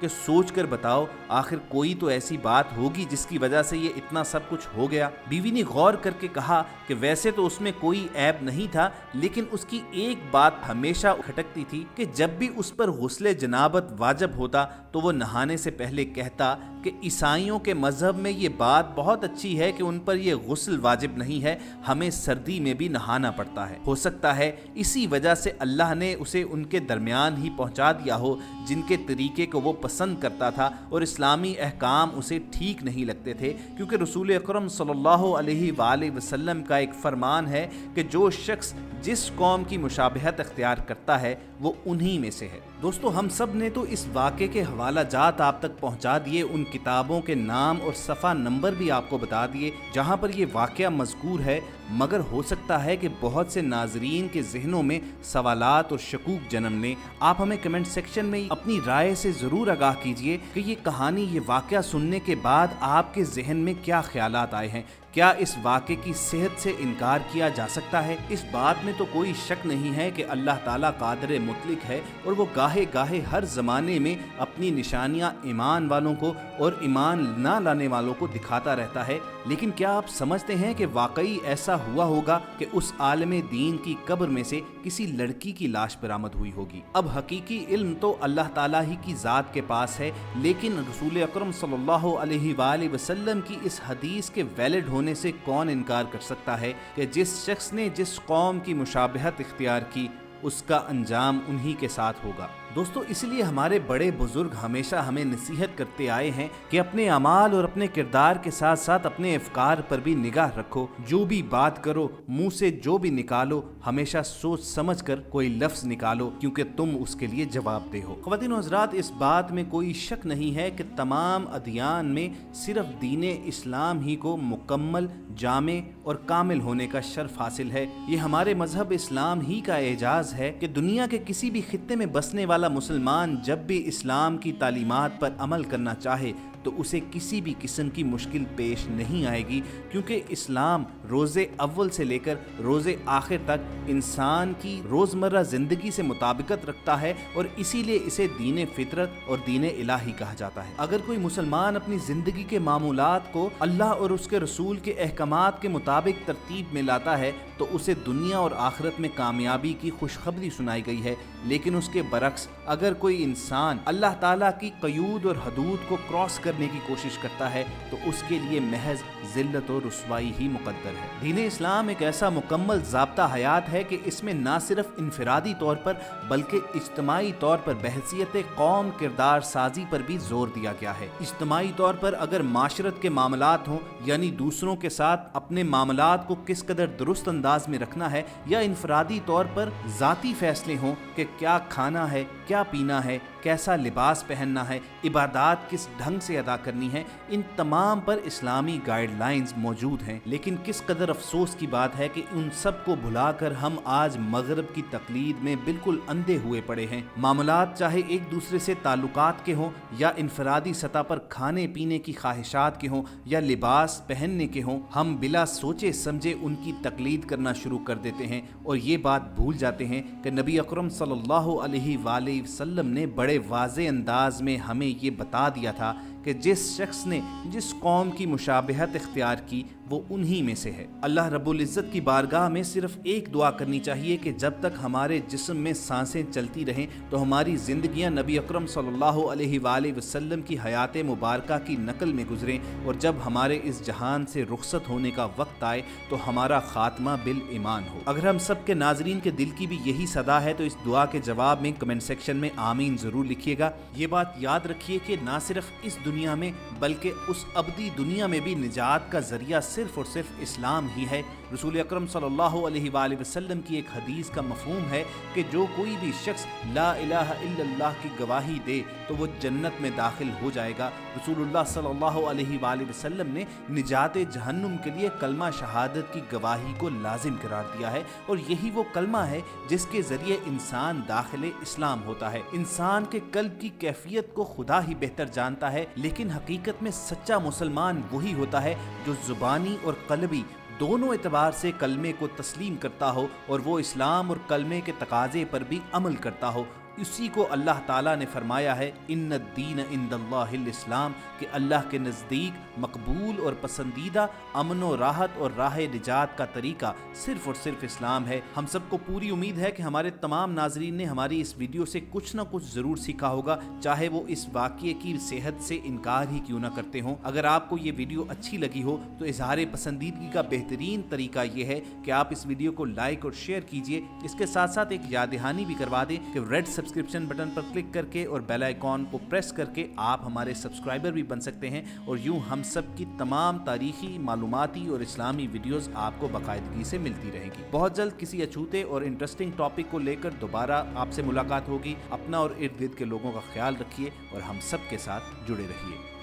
کہ سوچ کر بتاؤ آخر کوئی تو ایسی بات ہوگی جس کی وجہ سے یہ اتنا سب کچھ ہو گیا۔ بیوی نے غور کر کے کہا کہ ویسے تو اس میں کوئی عیب نہیں تھا، لیکن اس کی ایک بات ہمیشہ کھٹکتی تھی کہ جب بھی اس پر غسل جنابت واجب ہوتا تو وہ نہانے سے پہلے کہتا کہ عیسائیوں کے مذہب میں یہ بات بہت اچھی ہے کہ ان پر یہ غسل واجب نہیں ہے، ہمیں سردی میں بھی نہانا پڑتا ہے۔ ہو سکتا ہے اسی وجہ سے اللہ نے اسے ان کے درمیان ہی پہنچا دیا ہو جن کے طریقے کو وہ پسند کرتا تھا اور اسلامی احکام اسے ٹھیک نہیں لگتے تھے، کیونکہ رسول اکرم صلی اللہ علیہ وآلہ وسلم کا ایک فرمان ہے کہ جو شخص جس قوم کی مشابہت اختیار کرتا ہے وہ انہی میں سے ہے۔ دوستو ہم سب نے تو اس واقعے کے حوالہ جات آپ تک پہنچا دیے، ان کتابوں کے نام اور صفحہ نمبر بھی آپ کو بتا دیے جہاں پر یہ واقعہ مذکور ہے، مگر ہو سکتا ہے کہ بہت سے ناظرین کے ذہنوں میں سوالات اور شکوک جنم لیں۔ آپ ہمیں کمنٹ سیکشن میں اپنی رائے سے ضرور آگاہ کیجئے کہ یہ کہانی، یہ واقعہ سننے کے بعد آپ کے ذہن میں کیا خیالات آئے ہیں۔ کیا اس واقعے کی صحت سے انکار کیا جا سکتا ہے؟ اس بات میں تو کوئی شک نہیں ہے کہ اللہ تعالیٰ قادر مطلق ہے اور وہ گاہے گاہے ہر زمانے میں اپنی نشانیاں ایمان والوں کو اور ایمان نہ لانے والوں کو دکھاتا رہتا ہے، لیکن کیا آپ سمجھتے ہیں کہ واقعی ایسا ہوا ہوگا کہ اس عالم دین کی قبر میں سے کسی لڑکی کی لاش برآمد ہوئی ہوگی؟ اب حقیقی علم تو اللہ تعالیٰ ہی کی ذات کے پاس ہے، لیکن رسول اکرم صلی اللہ علیہ وآلہ وسلم کی اس حدیث کے ویلڈ ہونے سے کون انکار کر سکتا ہے کہ جس شخص نے جس قوم کی مشابہت اختیار کی اس کا انجام انہی کے ساتھ ہوگا۔ دوستو اس لیے ہمارے بڑے بزرگ ہمیشہ ہمیں نصیحت کرتے آئے ہیں کہ اپنے اعمال اور اپنے کردار کے ساتھ ساتھ اپنے افکار پر بھی نگاہ رکھو، جو بھی بات کرو، منہ سے جو بھی نکالو، ہمیشہ سوچ سمجھ کر کوئی لفظ نکالو، کیونکہ تم اس کے لیے جواب دہ ہو۔ خواتین و حضرات، اس بات میں کوئی شک نہیں ہے کہ تمام ادیان میں صرف دین اسلام ہی کو مکمل، جامع اور کامل ہونے کا شرف حاصل ہے۔ یہ ہمارے مذہب اسلام ہی کا اعجاز ہے کہ دنیا کے کسی بھی خطے میں بسنے والا مسلمان جب بھی اسلام کی تعلیمات پر عمل کرنا چاہے تو اسے کسی بھی قسم کی مشکل پیش نہیں آئے گی، کیونکہ اسلام روز اول سے لے کر روز آخر تک انسان کی روزمرہ زندگی سے مطابقت رکھتا ہے، اور اسی لیے اسے دین فطرت اور دین الہی کہا جاتا ہے۔ اگر کوئی مسلمان اپنی زندگی کے معمولات کو اللہ اور اس کے رسول کے احکامات کے مطابق ترتیب میں لاتا ہے تو اسے دنیا اور آخرت میں کامیابی کی خوشخبری سنائی گئی ہے، لیکن اس کے برعکس اگر کوئی انسان اللہ تعالیٰ کی قیود اور حدود کو کراس کرنے کی کوشش کرتا ہے تو اس کے لیے محض ذلت و رسوائی ہی مقدر ہے۔ دین اسلام ایک ایسا مکمل ضابطہ حیات ہے کہ اس میں نہ صرف انفرادی طور پر بلکہ اجتماعی طور پر بحیثیت قوم کردار سازی پر بھی زور دیا گیا ہے۔ اجتماعی طور پر اگر معاشرت کے معاملات ہوں، یعنی دوسروں کے ساتھ اپنے معاملات کو کس قدر درست انداز میں رکھنا ہے، یا انفرادی طور پر ذاتی فیصلے ہوں کہ کیا کھانا ہے، کیا پینا ہے، کیسا لباس پہننا ہے، عبادات کس ڈھنگ سے ادا کرنی ہے، ان تمام پر اسلامی گائیڈ لائنز موجود ہیں۔ لیکن کس قدر افسوس کی بات ہے کہ ان سب کو بھلا کر ہم آج مغرب کی تقلید میں بالکل اندھے ہوئے پڑے ہیں۔ معاملات چاہے ایک دوسرے سے تعلقات کے ہوں، یا انفرادی سطح پر کھانے پینے کی خواہشات کے ہوں، یا لباس پہننے کے ہوں، ہم بلا سوچے سمجھے ان کی تقلید کرنا شروع کر دیتے ہیں، اور یہ بات بھول جاتے ہیں کہ نبی اکرم صلی اللہ علیہ وآلہ وسلم نے بڑے واضح انداز میں ہمیں یہ بتا دیا تھا کہ جس شخص نے جس قوم کی مشابہت اختیار کی وہ انہی میں سے ہے۔ اللہ رب العزت کی بارگاہ میں صرف ایک دعا کرنی چاہیے کہ جب تک ہمارے جسم میں سانسیں چلتی رہیں تو ہماری زندگیاں نبی اکرم صلی اللہ علیہ وآلہ وسلم کی حیات مبارکہ کی نقل میں گزریں، اور جب ہمارے اس جہان سے رخصت ہونے کا وقت آئے تو ہمارا خاتمہ بالایمان ہو۔ اگر ہم سب کے ناظرین کے دل کی بھی یہی صدا ہے تو اس دعا کے جواب میں کمنٹ سیکشن میں آمین ضرور لکھیے گا۔ یہ بات یاد رکھیے کہ نہ صرف اس دنیا میں بلکہ اس ابدی دنیا میں بھی نجات کا ذریعہ صرف اور صرف اسلام ہی ہے۔ رسول اکرم صلی اللہ علیہ وآلہ وسلم کی ایک حدیث کا مفہوم ہے کہ جو کوئی بھی شخص لا الہ الا اللہ کی گواہی دے تو وہ جنت میں داخل ہو جائے گا۔ رسول اللہ صلی اللہ علیہ وآلہ وسلم نے نجات جہنم کے لیے کلمہ شہادت کی گواہی کو لازم قرار دیا ہے، اور یہی وہ کلمہ ہے جس کے ذریعے انسان داخل اسلام ہوتا ہے۔ انسان کے قلب کی کیفیت کو خدا ہی بہتر جانتا ہے، لیکن حقیقت میں سچا مسلمان وہی ہوتا ہے جو زبانی اور قلبی دونوں اعتبار سے کلمے کو تسلیم کرتا ہو، اور وہ اسلام اور کلمے کے تقاضے پر بھی عمل کرتا ہو۔ اسی کو اللہ تعالیٰ نے فرمایا ہے ان الدین عند اللہ الاسلام، کہ اللہ کے نزدیک مقبول اور پسندیدہ امن و راحت اور راہ نجات کا طریقہ صرف اور صرف اسلام ہے۔ ہم سب کو پوری امید ہے کہ ہمارے تمام ناظرین نے ہماری اس ویڈیو سے کچھ نہ کچھ ضرور سیکھا ہوگا، چاہے وہ اس واقعے کی صحت سے انکار ہی کیوں نہ کرتے ہوں۔ اگر آپ کو یہ ویڈیو اچھی لگی ہو تو اظہار پسندیدگی کا بہترین طریقہ یہ ہے کہ آپ اس ویڈیو کو لائک اور شیئر کیجئے۔ اس کے ساتھ ساتھ ایک یاد دہانی بھی کروا دیں کہ ریڈ سبسکرپشن بٹن پر کلک کر کے اور بیل آئیکن کو پریس کر کے آپ ہمارے سبسکرائبر بھی بن سکتے ہیں، اور یوں ہم سب کی تمام تاریخی، معلوماتی اور اسلامی ویڈیوز آپ کو باقاعدگی سے ملتی رہیں گی۔ بہت جلد کسی اچھوتے اور انٹرسٹنگ ٹاپک کو لے کر دوبارہ آپ سے ملاقات ہوگی۔ اپنا اور ارد گرد کے لوگوں کا خیال رکھیے اور ہم سب کے ساتھ جڑے رہیے۔